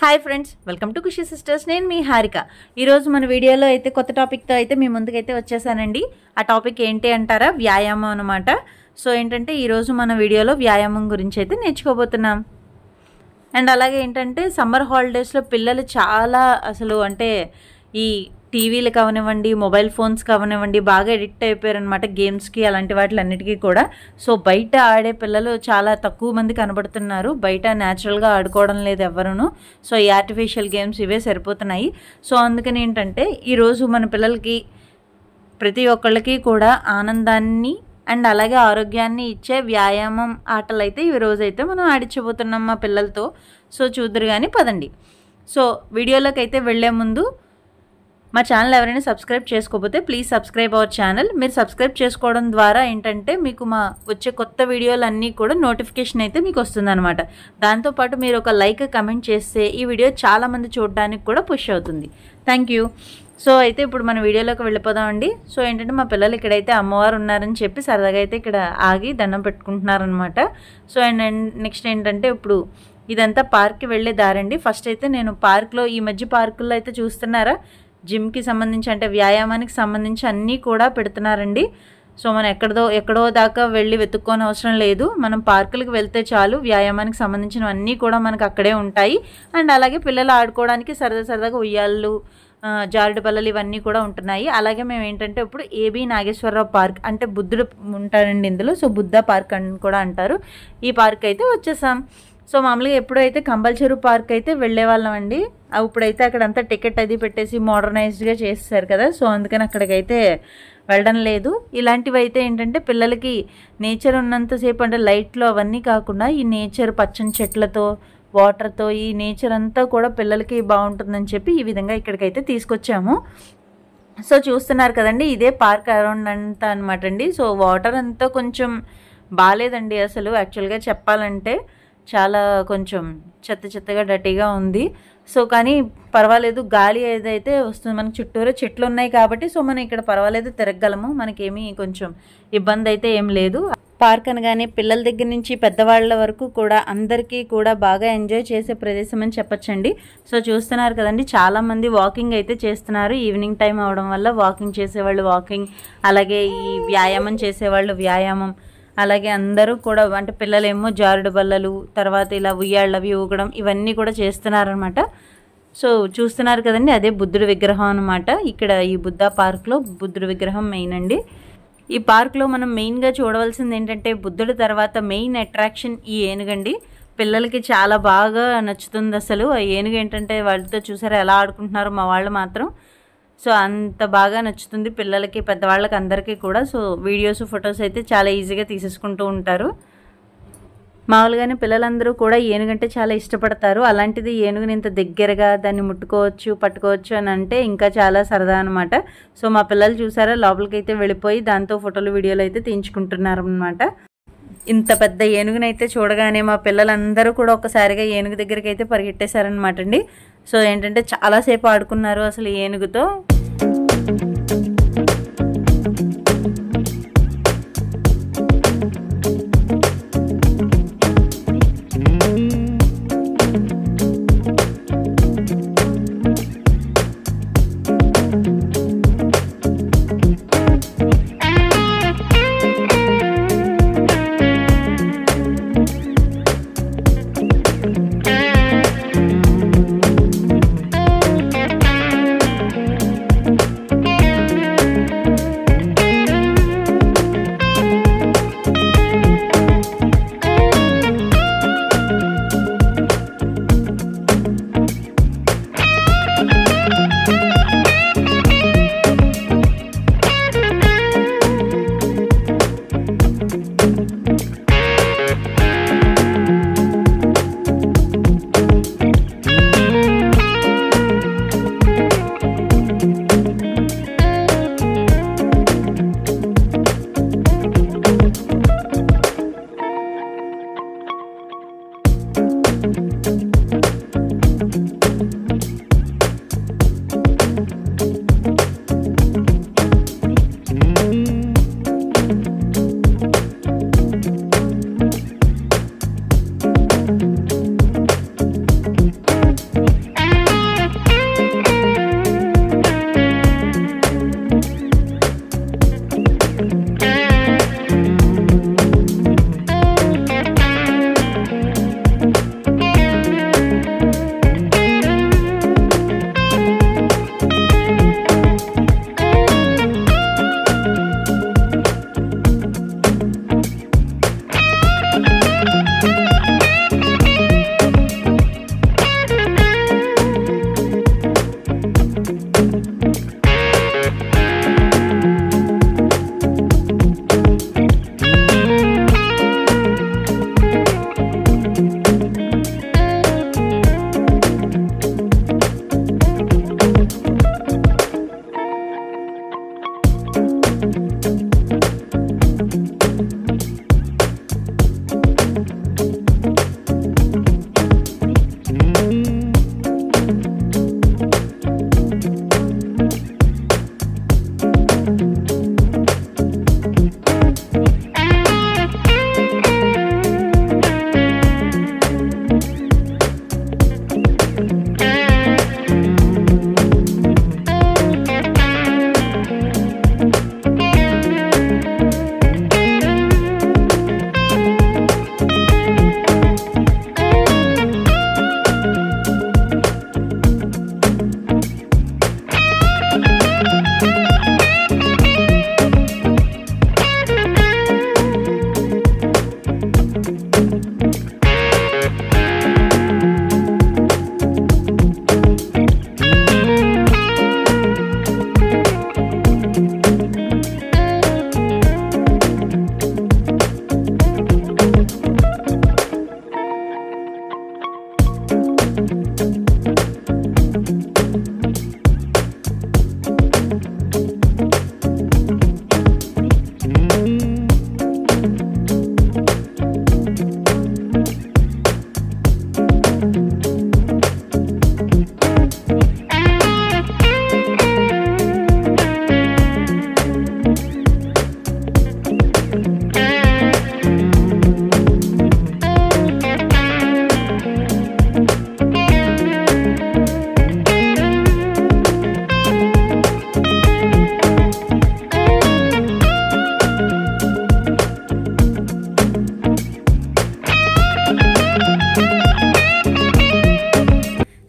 Hi friends, welcome to Khushi sisters. నేను మీ హారిక. ఈరోజు మన వీడియోలో అయితే కొత్త టాపిక్తో అయితే మీ ముందుకైతే వచ్చేసానండి. ఆ టాపిక్ ఏంటి అంటారా? వ్యాయామం అనమాట. సో ఏంటంటే ఈరోజు మన వీడియోలో వ్యాయామం గురించి అయితే నేర్చుకోబోతున్నాం. అండ్ అలాగే ఏంటంటే సమ్మర్ హాలిడేస్లో పిల్లలు చాలా అంటే ఈ టీవీలు కావనివ్వండి, మొబైల్ ఫోన్స్ కావనివ్వండి, బాగా ఎడిక్ట్ అయిపోయారనమాట గేమ్స్కి, అలాంటి వాటిలన్నిటికీ కూడా. సో బయట ఆడే పిల్లలు చాలా తక్కువ మంది కనబడుతున్నారు. బయట న్యాచురల్గా ఆడుకోవడం లేదు ఎవరును. సో ఈ ఆర్టిఫిషియల్ గేమ్స్ ఇవే సరిపోతున్నాయి. సో అందుకని ఏంటంటే ఈరోజు మన పిల్లలకి ప్రతి ఒక్కళ్ళకి కూడా ఆనందాన్ని అండ్ అలాగే ఆరోగ్యాన్ని ఇచ్చే వ్యాయామం ఆటలు అయితే ఈరోజు అయితే మనం ఆడించబోతున్నాం మా పిల్లలతో. సో చూద్దరు కానీ పదండి. సో వీడియోలోకి అయితే వెళ్లే ముందు మా ఛానల్ ఎవరైనా సబ్స్క్రైబ్ చేసుకోకపోతే ప్లీజ్ సబ్స్క్రైబ్ అవర్ ఛానల్. మీరు సబ్స్క్రైబ్ చేసుకోవడం ద్వారా ఏంటంటే మీకు మా వచ్చే కొత్త వీడియోలన్నీ కూడా నోటిఫికేషన్ అయితే మీకు వస్తుందన్నమాట. దాంతోపాటు మీరు ఒక లైక్ కమెంట్ చేస్తే ఈ వీడియో చాలామంది చూడడానికి కూడా పుష్ అవుతుంది. Thank you. సో అయితే ఇప్పుడు మన వీడియోలోకి వెళ్ళిపోదామండి. సో ఏంటంటే మా పిల్లలు ఇక్కడైతే అమ్మవారు ఉన్నారని చెప్పి సరదాగా అయితే ఇక్కడ ఆగి దండం పెట్టుకుంటున్నారనమాట. సో అండ్ నెక్స్ట్ ఏంటంటే ఇప్పుడు ఇదంతా పార్క్కి వెళ్ళే దారండి. ఫస్ట్ అయితే నేను పార్క్లో ఈ మధ్య పార్కుల్లో అయితే చూస్తున్నారా, జిమ్కి సంబంధించి అంటే వ్యాయామానికి సంబంధించి అన్నీ కూడా పెడుతున్నారండి. సో మనం ఎక్కడో దాకా వెళ్ళి వెతుక్కోని అవసరం లేదు. మనం పార్కులకు వెళ్తే చాలు, వ్యాయామానికి సంబంధించినవన్నీ కూడా మనకు అక్కడే ఉంటాయి. అండ్ అలాగే పిల్లలు ఆడుకోవడానికి సరదాగా ఉయ్యాళ్ళు, జారుడు బల్లలు ఇవన్నీ కూడా ఉంటున్నాయి. అలాగే మేము ఏంటంటే ఇప్పుడు ఏబీ నాగేశ్వరరావు పార్క్ అంటే బుద్ధుడు ఉంటాడండి ఇందులో. సో బుద్ధ పార్క్ అని కూడా అంటారు. ఈ పార్క్ అయితే వచ్చేసాం. సో మామూలుగా ఎప్పుడైతే కంపల్సరీ పార్క్ అయితే వెళ్ళేవాళ్ళం అండి. ఇప్పుడైతే అక్కడంతా టికెట్ అది పెట్టేసి మోడర్నైజ్డ్గా చేస్తారు కదా. సో అందుకని అక్కడికైతే వెళ్ళడం లేదు. ఇలాంటివి అయితే ఏంటంటే పిల్లలకి నేచర్ ఉన్నంతసేపు అంటే లైట్లు అవన్నీ కాకుండా ఈ నేచర్ పచ్చని చెట్లతో, వాటర్తో ఈ నేచర్ అంతా కూడా పిల్లలకి బాగుంటుందని చెప్పి ఈ విధంగా ఇక్కడికైతే తీసుకొచ్చాము. సో చూస్తున్నారు కదండి, ఇదే పార్క్ అరౌండ్ అంతా అనమాట అండి. సో వాటర్ అంతా కొంచెం బాగాలేదండి అసలు. యాక్చువల్గా చెప్పాలంటే చాలా కొంచెం చెత్తగా డర్టీగా ఉంది. సో కానీ పర్వాలేదు, గాలి ఏదైతే వస్తుంది మనకి చుట్టూరా చెట్లు ఉన్నాయి కాబట్టి సో మనం ఇక్కడ పర్వాలేదు తిరగగలము. మనకేమీ కొంచెం ఇబ్బంది అయితే ఏం లేదు. పార్క్ అనగానే పిల్లల దగ్గర నుంచి పెద్దవాళ్ళ వరకు కూడా అందరికీ కూడా బాగా ఎంజాయ్ చేసే ప్రదేశం అని చెప్పచ్చండి. సో చూస్తున్నారు కదండి, చాలామంది వాకింగ్ అయితే చేస్తున్నారు. ఈవినింగ్ టైం అవడం వల్ల వాకింగ్ చేసేవాళ్ళు వాకింగ్, అలాగే ఈ వ్యాయామం చేసేవాళ్ళు వ్యాయామం, అలాగే అందరూ కూడా అంటే పిల్లలేమో జారుడు బల్లలు, తర్వాత ఇలా ఉయ్యాళ్ళవి ఊగడం ఇవన్నీ కూడా చేస్తున్నారనమాట. సో చూస్తున్నారు కదండి, అదే బుద్ధుడి విగ్రహం అనమాట. ఇక్కడ ఈ బుద్ధ పార్క్లో బుద్ధుడి విగ్రహం మెయిన్ అండి. ఈ పార్క్లో మనం మెయిన్గా చూడవలసింది ఏంటంటే బుద్ధుడి తర్వాత మెయిన్ అట్రాక్షన్ ఈ ఏనుగండి. పిల్లలకి చాలా బాగా నచ్చుతుంది అసలు. ఆ ఏనుగు ఏంటంటే వాళ్ళతో చూసారా ఎలా ఆడుకుంటున్నారు మా వాళ్ళు మాత్రం. సో అంత బాగా నచ్చుతుంది పిల్లలకి, పెద్దవాళ్ళకి అందరికీ కూడా. సో వీడియోస్, ఫొటోస్ అయితే చాలా ఈజీగా తీసేసుకుంటూ ఉంటారు. మామూలుగానే పిల్లలందరూ కూడా ఏనుగంటే చాలా ఇష్టపడతారు. అలాంటిది ఏనుగుని ఇంత దగ్గరగా దాన్ని ముట్టుకోవచ్చు, పట్టుకోవచ్చు అని అంటే ఇంకా చాలా సరదా అనమాట. సో మా పిల్లలు చూసారా లోపలికైతే వెళ్ళిపోయి దాంతో ఫోటోలు, వీడియోలు అయితే తీయించుకుంటున్నారు అనమాట. ఇంత పెద్ద ఏనుగునైతే చూడగానే మా పిల్లలందరూ కూడా ఒకసారిగా ఏనుగు దగ్గరికి అయితే పరిగెట్టేశారనమాట అండి. సో ఏంటంటే చాలాసేపు ఆడుకున్నారు అసలు ఏనుగుతో.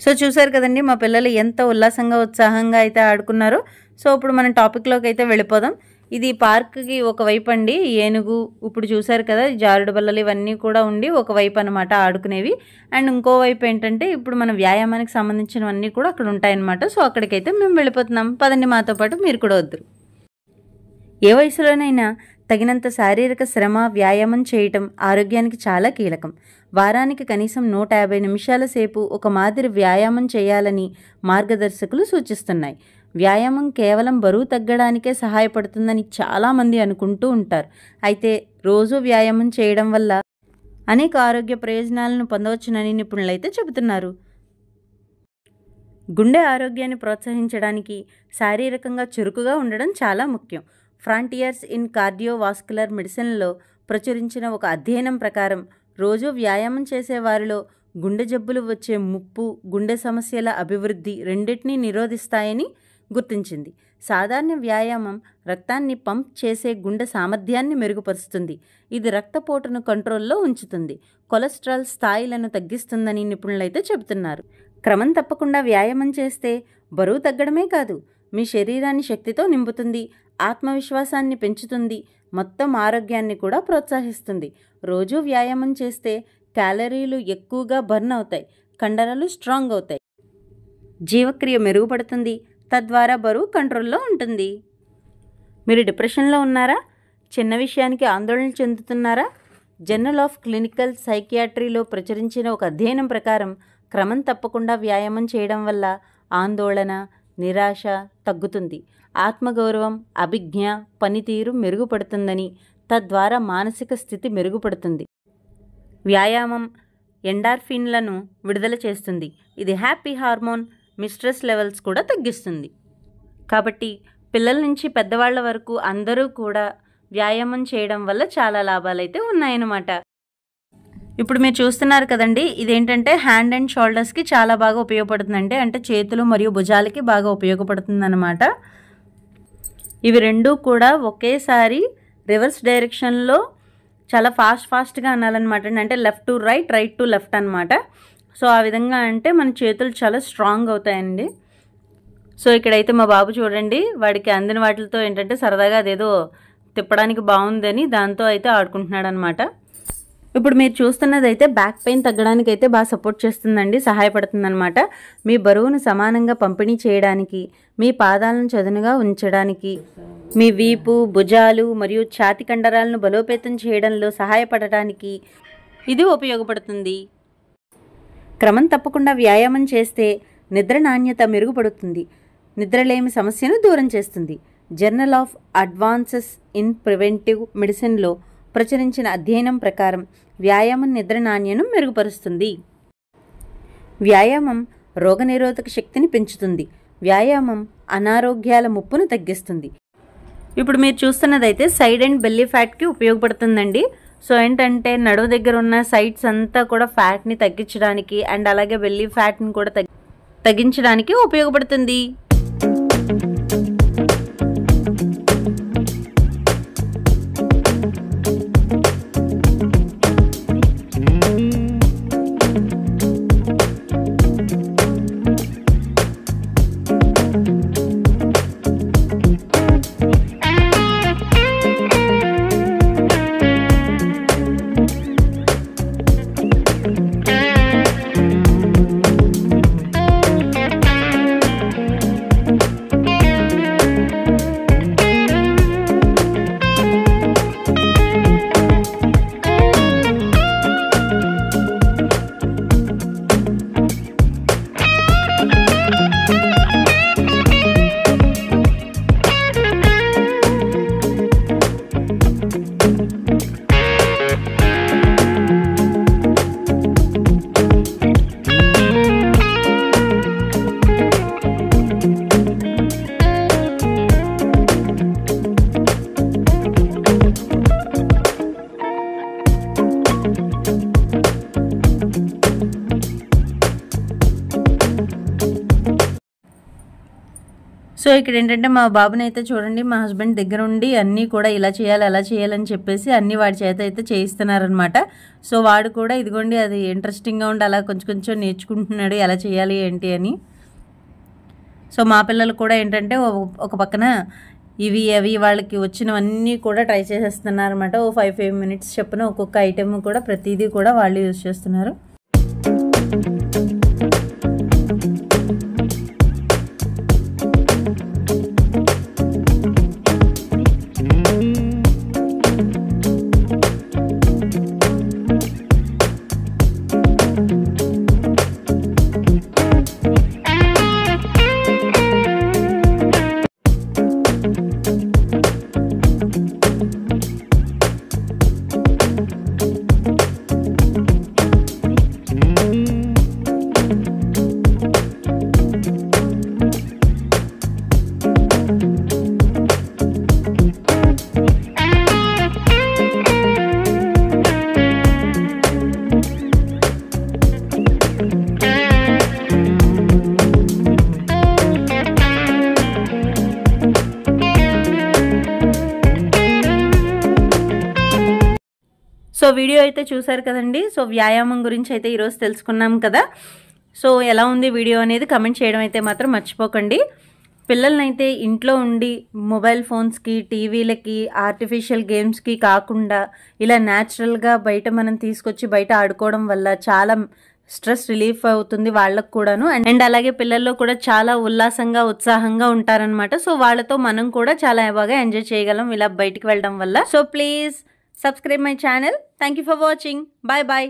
సో చూసారు కదండి మా పిల్లలు ఎంత ఉల్లాసంగా ఉత్సాహంగా అయితే ఆడుకున్నారో. సో ఇప్పుడు మనం టాపిక్లోకి అయితే వెళ్ళిపోదాం. ఇది పార్క్కి ఒకవైపు అండి ఏనుగు, ఇప్పుడు చూసారు కదా జారుడు బల్లలు ఇవన్నీ కూడా ఉండి ఒకవైపు అనమాట ఆడుకునేవి. అండ్ ఇంకోవైపు ఏంటంటే ఇప్పుడు మన వ్యాయామానికి సంబంధించినవన్నీ కూడా అక్కడ ఉంటాయన్నమాట. సో అక్కడికైతే మేము వెళ్ళిపోతున్నాం. పదండి మాతో పాటు మీరు కూడా వద్దురు. ఏ వయసులోనైనా తగినంత శారీరక శ్రమ వ్యాయామం చేయటం ఆరోగ్యానికి చాలా కీలకం. వారానికి కనీసం 150 నిమిషాల సేపు ఒక మాదిరి వ్యాయామం చేయాలని మార్గదర్శకులు సూచిస్తున్నాయి. వ్యాయామం కేవలం బరువు తగ్గడానికే సహాయపడుతుందని చాలామంది అనుకుంటూ ఉంటారు. అయితే రోజు వ్యాయామం చేయడం వల్ల అనేక ఆరోగ్య ప్రయోజనాలను పొందవచ్చునని నిపుణులైతే చెబుతున్నారు. గుండె ఆరోగ్యాన్ని ప్రోత్సహించడానికి శారీరకంగా చురుకుగా ఉండడం చాలా ముఖ్యం. ఫ్రాంటియర్స్ ఇన్ కార్డియోవాస్కులర్ మెడిసిన్లో ప్రచురించిన ఒక అధ్యయనం ప్రకారం రోజు వ్యాయామం చేసే వారిలో గుండె జబ్బులు వచ్చే ముప్పు, గుండె సమస్యల అభివృద్ధి రెండింటినీ నిరోధిస్తాయని గుర్తించింది. సాధారణ వ్యాయామం రక్తాన్ని పంప్ చేసే గుండె సామర్థ్యాన్ని మెరుగుపరుస్తుంది. ఇది రక్తపోటును కంట్రోల్లో ఉంచుతుంది, కొలెస్ట్రాల్ స్థాయిలను తగ్గిస్తుందని నిపుణులైతే చెబుతున్నారు. క్రమం తప్పకుండా వ్యాయామం చేస్తే బరువు తగ్గడమే కాదు, మీ శరీరాన్ని శక్తితో నింపుతుంది, ఆత్మవిశ్వాసాన్ని పెంచుతుంది, మొత్తం ఆరోగ్యాన్ని కూడా ప్రోత్సహిస్తుంది. రోజు వ్యాయామం చేస్తే క్యాలరీలు ఎక్కువగా బర్న్ అవుతాయి, కండరాలు స్ట్రాంగ్ అవుతాయి, జీవక్రియ మెరుగుపడుతుంది, తద్వారా బరువు కంట్రోల్లో ఉంటుంది. మీరు డిప్రెషన్లో ఉన్నారా? చిన్న విషయానికి ఆందోళన చెందుతున్నారా? జర్నల్ ఆఫ్ క్లినికల్ సైకియాట్రీలో ప్రచురించిన ఒక అధ్యయనం ప్రకారం క్రమం తప్పకుండా వ్యాయామం చేయడం వల్ల ఆందోళన, నిరాశ తగ్గుతుంది, ఆత్మగౌరవం, అభిజ్ఞ, పనితీరు మెరుగుపడుతుందని, తద్వారా మానసిక స్థితి మెరుగుపడుతుంది. వ్యాయామం ఎండార్ఫిన్లను విడుదల చేస్తుంది. ఇది హ్యాపీ హార్మోన్, మీ స్ట్రెస్ లెవెల్స్ కూడా తగ్గిస్తుంది. కాబట్టి పిల్లల నుంచి పెద్దవాళ్ల వరకు అందరూ కూడా వ్యాయామం చేయడం వల్ల చాలా లాభాలైతే ఉన్నాయన్నమాట. ఇప్పుడు మీరు చూస్తున్నారు కదండి, ఇదేంటంటే హ్యాండ్ అండ్ షోల్డర్స్కి చాలా బాగా ఉపయోగపడుతుందంటే అంటే చేతులు మరియు భుజాలకి బాగా ఉపయోగపడుతుందన్నమాట. ఇవి రెండూ కూడా ఒకేసారి రివర్స్ డైరెక్షన్లో చాలా ఫాస్ట్గా అనాలన్నమాట. అంటే left to right, right to left అనమాట. సో ఆ విధంగా అంటే మన చేతులు చాలా స్ట్రాంగ్ అవుతాయండి. సో ఇక్కడైతే మా బాబు చూడండి, వాడికి అందిన వాటితో ఏంటంటే సరదాగా అదేదో తిప్పడానికి బాగుందని దాంతో అయితే ఆడుకుంటున్నాడు అనమాట. ఇప్పుడు మీరు చూస్తున్నది అయితే బ్యాక్ పెయిన్ తగ్గడానికి అయితే బాగా సపోర్ట్ చేస్తుందండి, సహాయపడుతుందన్నమాట. మీ బరువును సమానంగా పంపిణీ చేయడానికి, మీ పాదాలను చదునుగా ఉంచడానికి, మీ వీపు, భుజాలు మరియు ఛాతి కండరాలను బలోపేతం చేయడంలో సహాయపడటానికి ఇది ఉపయోగపడుతుంది. క్రమం తప్పకుండా వ్యాయామం చేస్తే నిద్ర నాణ్యత మెరుగుపడుతుంది, నిద్రలేమి సమస్యను దూరం చేస్తుంది. Journal of advances in preventive మెడిసిన్లో ప్రచురించిన అధ్యయనం ప్రకారం వ్యాయామం నిద్ర నాణ్యతను మెరుగుపరుస్తుంది. వ్యాయామం రోగనిరోధక శక్తిని పెంచుతుంది. వ్యాయామం అనారోగ్యాల ముప్పును తగ్గిస్తుంది. ఇప్పుడు మీరు చూస్తున్నదైతే సైడ్ అండ్ బెల్లీ ఫ్యాట్కి ఉపయోగపడుతుందండి. సో ఏంటంటే నడుము దగ్గర ఉన్న సైడ్స్ అంతా కూడా ఫ్యాట్ని తగ్గించడానికి అండ్ అలాగే బెల్లీ ఫ్యాట్ని కూడా తగ్గించడానికి ఉపయోగపడుతుంది. సో ఇక్కడ ఏంటంటే మా బాబుని అయితే చూడండి, మా హస్బెండ్ దగ్గర ఉండి అన్నీ కూడా ఇలా చేయాలి అలా చేయాలని చెప్పేసి అన్నీ వాడి చేత అయితే చేయిస్తున్నారనమాట. సో వాడు కూడా ఇదిగోండి అది ఇంట్రెస్టింగ్గా ఉండి అలా కొంచెం కొంచెం నేర్చుకుంటున్నాడు ఎలా చేయాలి ఏంటి అని. సో మా పిల్లలు కూడా ఏంటంటే ఒక పక్కన ఇవి అవి వాళ్ళకి వచ్చినవన్నీ కూడా ట్రై చేసేస్తున్నారు అనమాట. 5 మినిట్స్ చెప్పిన ఒక్కొక్క ఐటెం కూడా ప్రతిదీ కూడా వాళ్ళు యూజ్ చేస్తున్నారు. సో వీడియో అయితే చూసారు కదండి. సో వ్యాయామం గురించి అయితే ఈరోజు తెలుసుకున్నాం కదా. సో ఎలా ఉంది వీడియో అనేది కమెంట్ చేయడం అయితే మాత్రం మర్చిపోకండి. పిల్లలనైతే ఇంట్లో ఉండి మొబైల్ ఫోన్స్కి, టీవీలకి, ఆర్టిఫిషియల్ గేమ్స్కి కాకుండా ఇలా న్యాచురల్గా బయట మనం తీసుకొచ్చి బయట ఆడుకోవడం వల్ల చాలా స్ట్రెస్ రిలీఫ్ అవుతుంది వాళ్ళకు కూడాను. అండ్ అలాగే పిల్లల్లో కూడా చాలా ఉల్లాసంగా ఉత్సాహంగా ఉంటారనమాట. సో వాళ్ళతో మనం కూడా చాలా బాగా ఎంజాయ్ చేయగలం ఇలా బయటికి వెళ్ళడం వల్ల. So please subscribe my channel. Thank you for watching. Bye bye.